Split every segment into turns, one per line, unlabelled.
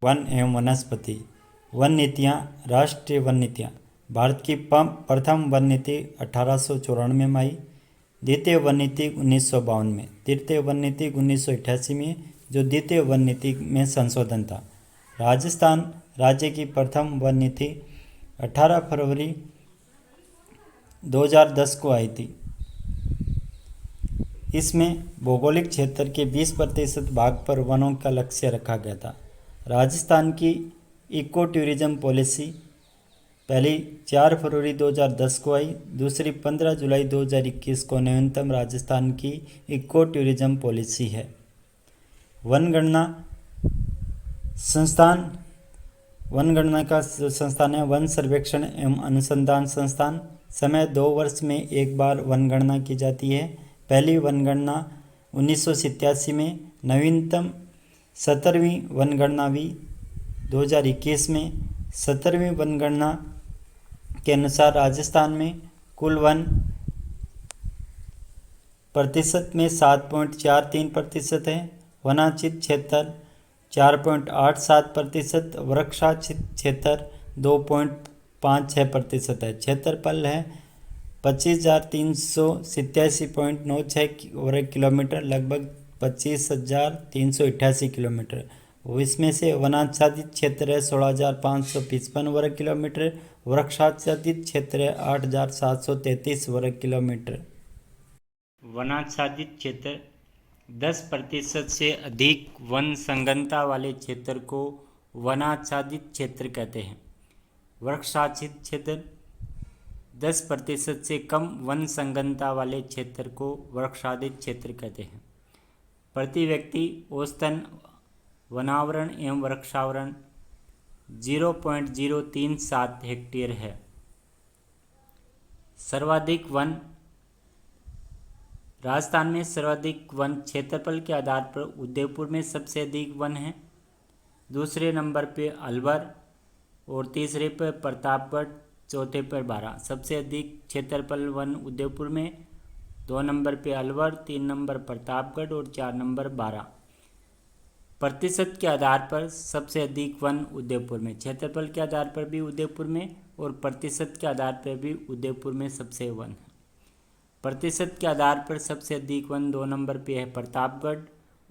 One एवं वनस्पति। One नीतियाँ। राष्ट्रीय वन नीतियाँ। भारत की प्रथम वन नीति 1894 में आई। द्वितीय वन नीति 1952 में। तृतीय वन नीति 1988 में, जो द्वितीय वन नीति में संशोधन था। राजस्थान राज्य की प्रथम वन नीति 18 फरवरी 2010 को आई थी। इसमें भौगोलिक क्षेत्र के 20% भाग पर वनों का लक्ष्य रखा गया था। राजस्थान की इको टूरिज्म पॉलिसी पहली 4 फरवरी 2010 को आई, दूसरी 15 जुलाई 2021 को न्यूनतम राजस्थान की इको टूरिज्म पॉलिसी है। वनगणना संस्थान। वनगणना का संस्थान है वन सर्वेक्षण एवं अनुसंधान संस्थान। समय 2 वर्ष में एक बार वनगणना की जाती है। पहली वनगणना 1987 में, नवीनतम 17वीं वनगणना भी 2021 में। 17वीं वनगणना के अनुसार राजस्थान में कुल वन प्रतिशत में 7.43% है। वनाच्छित क्षेत्र 4.87%, वृक्षाच्छित क्षेत्र 2.56% है। क्षेत्रफल है 25,387.96 वर्ग किलोमीटर, लगभग 25,388 किलोमीटर। इसमें से वनाच्छादित क्षेत्र है 16,555 वर्ग किलोमीटर, वृक्षाच्छादित क्षेत्र है 8,733 वर्ग किलोमीटर। वनाच्छादित क्षेत्र 10% से अधिक वन संघनता वाले क्षेत्र को वनाच्छादित क्षेत्र कहते हैं। वृक्षाच्छादित क्षेत्र 10% से कम वन संघनता वाले क्षेत्र को वृक्षाच्छादित क्षेत्र कहते हैं। प्रति व्यक्ति औसतन वनावरण एवं वृक्षावरण 0.037 हेक्टेयर है। सर्वाधिक वन। राजस्थान में सर्वाधिक वन क्षेत्रफल के आधार पर उदयपुर में सबसे अधिक वन है। दूसरे नंबर पे अलवर और तीसरे पर प्रतापगढ़, चौथे पर बारां। सबसे अधिक क्षेत्रफल वन उदयपुर में, 2 नंबर पे अलवर, 3 नंबर प्रतापगढ़ और 4 नंबर बारां। प्रतिशत के आधार पर सबसे अधिक वन उदयपुर में। क्षेत्रफल के आधार पर भी उदयपुर में और प्रतिशत के आधार पर भी उदयपुर में सबसे वन है। प्रतिशत के आधार पर सबसे अधिक वन 2 नंबर पे है प्रतापगढ़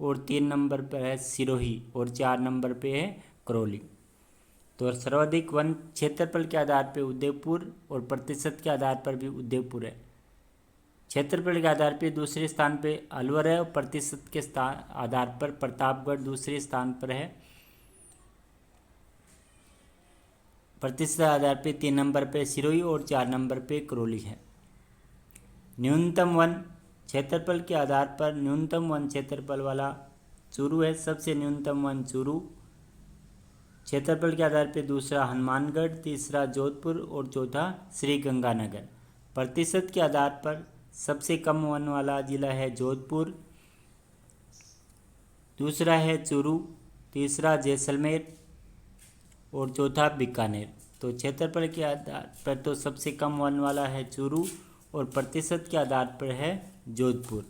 और 3 नंबर पर है सिरोही और 4 नंबर पे है करौली। तो सर्वाधिक वन क्षेत्रफल के आधार पर उदयपुर और प्रतिशत के आधार पर भी उदयपुर है। क्षेत्रफल के आधार पर दूसरे स्थान पे अलवर है और प्रतिशत के आधार पर प्रतापगढ़ दूसरे स्थान पर है। प्रतिशत आधार पे 3 नंबर पे सिरोही और 4 नंबर पे करौली है। न्यूनतम वन क्षेत्रफल के आधार पर न्यूनतम वन क्षेत्रफल वाला चूरू है। सबसे न्यूनतम वन चूरू। क्षेत्रफल के आधार पर दूसरा हनुमानगढ़, तीसरा जोधपुर और चौथा श्री गंगानगर। प्रतिशत के आधार पर सबसे कम वन वाला जिला है जोधपुर, दूसरा है चूरू, तीसरा जैसलमेर और चौथा बीकानेर। तो क्षेत्रफल के आधार पर तो सबसे कम वन वाला है चूरू और प्रतिशत के आधार पर है जोधपुर।